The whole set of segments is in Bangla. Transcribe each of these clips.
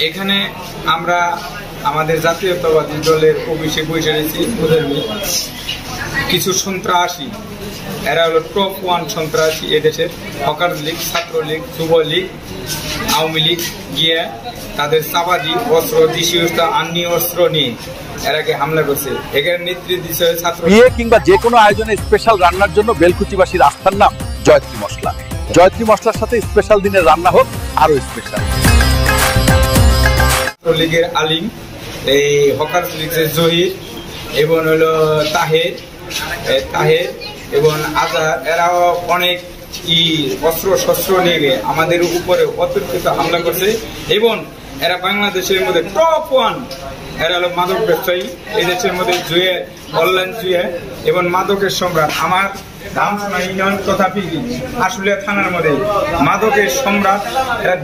এখানে আমরা আমাদের জাতীয়তাবাদী দলের অভিষেক বসেছি কিছু সন্ত্রাসী, এরা হলো টপ 1 সন্ত্রাসী এদেশের। হকার লীগ, ছাত্রলীগ, যুবলীগ, আওয়ামী লীগ গিয়ে তাদের চাপাতি অস্ত্র, দেশীয় আন্নি অস্ত্র নিয়ে এরাকে হামলা করছে। এখানে নেতৃত্ব দিচ্ছে ছাত্র। বিয়ে কিংবা যে কোনো আয়োজনে স্পেশাল রান্নার জন্য বেলকুচিবাসীর আস্থার নাম জয়ত্রী মশলা। জয়ত্রী মশলার সাথে স্পেশাল দিনের রান্না হোক আরো স্পেশাল। লীগের আলিম, এই হকার লীগের জহির এবং হলো তাহের এবং আজাদ, এরাও অনেক অস্ত্র শস্ত্র নিয়ে আমাদের উপরে অতর্কিত হামলা করছে এবং এরা বাংলাদেশের মধ্যে টপ 1। এরা হলো মাদক ব্যবসায়ী, এই দেশের মধ্যে জুয়ে, অনলাইন জুয়ে এবং মাদকের সম্রাট। আমার ধামসোনা ইউনিয়ন তথা আশুলিয়া থানার মধ্যে মাদকের সম্রাট। এরা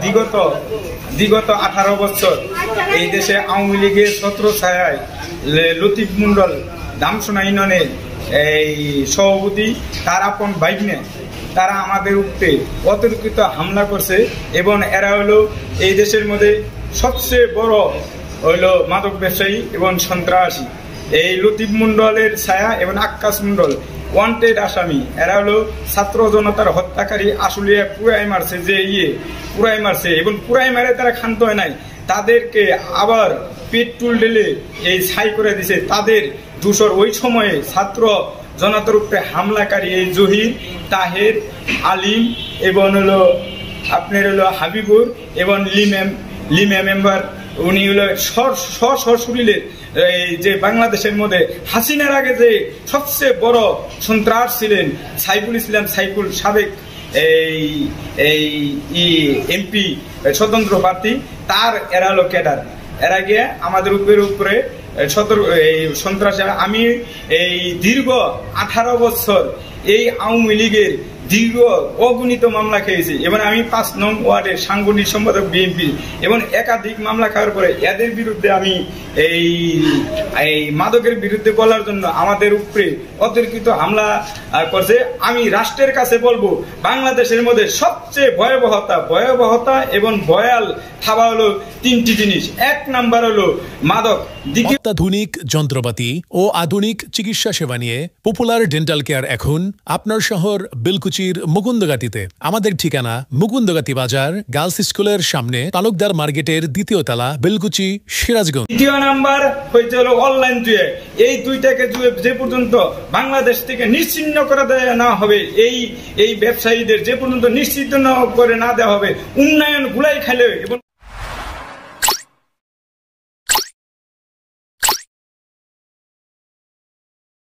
বিগত 18 বছর এই দেশে আওয়ামী লীগের ছত্রছায়ায় লতিফ মন্ডল ধামসোনা ইউনিয়নের এই সভাপতি, তার আপন বাইকনে তারা আমাদের উপরে অতর্কিত হামলা করছে এবং এরা হলো এই দেশের মধ্যে সবচেয়ে বড় হইলো মাদক ব্যবসায়ী এবং সন্ত্রাসী। এই লতিফ মন্ডলের ছায়া এবং আক্কাস মন্ডল ওয়ান্টেড আসামি। এরা হলো ছাত্র জনতার হত্যাকারী। আশুলিয়া পুরাই মারছে এবং পুরাই মারে তারা ক্ষান্ত হয় নাই, তাদেরকে আবার পেট্রোল ঢেলে এই ছাই করে দিছে। তাদের দূষর ওই সময়ে ছাত্র জনতার উপরে হামলাকারী এই জহির, তাহের, আলিম এবং হলো আপনার হলো হাবিবুর এবং লিমে মেম্বার। উনি হলো সশরীরের যে বাংলাদেশের মধ্যে হাসিনার আগে যে সবচেয়ে বড় সন্ত্রাস ছিলেন সাইফুল ইসলাম, সাবেক এই এমপি স্বতন্ত্র প্রার্থী, তার এরা হলো ক্যাডার। এরা গিয়ে আমাদের উপরে সন্ত্রাস। আমি এই দীর্ঘ 18 বছর এই আওয়ামী লীগের দীর্ঘ অগণিত মামলা খেয়েছি এবং আমি 5 নং ওয়ার্ডের সাংগঠনিক সম্পাদক বিএনপি এবং একাধিক মামলা খাওয়ার পরে এদের বিরুদ্ধে আমি এই মাদকের বিরুদ্ধে বলার জন্য আমাদের উপরে অতর্কিত হামলা করছে। আমি রাষ্ট্রের কাছে বলবো, বাংলাদেশের মধ্যে সবচেয়ে ভয়াবহতা এবং ভয়াল খাওয়া হলো 3টি জিনিস। 1 নাম্বার হলো মাদক। অত্যাধুনিক যন্ত্রপাতি ও আধুনিক চিকিৎসা সেবা নিয়ে পপুলার ডেন্টাল কেয়ার এখন আপনার শহর বেলকুচির মুকুন্দগাতিতে। আমাদের ঠিকানা মুকুন্দগাতি বাজার, গার্লস স্কুলের সামনে, তালুকদার মার্কেটের 2য় তলা, বেলকুচি, সিরাজগঞ্জ। 2 নাম্বার হয়েছে হলো অনলাইন জুয়ে। এই 2টাকে যে পর্যন্ত বাংলাদেশ থেকে নিশ্চিহ্ন করে না হবে, এই ব্যবসায়ীদের যে পর্যন্ত নিশ্চিত করে না দেওয়া হবে, উন্নয়ন গুলাই খাইলে এবং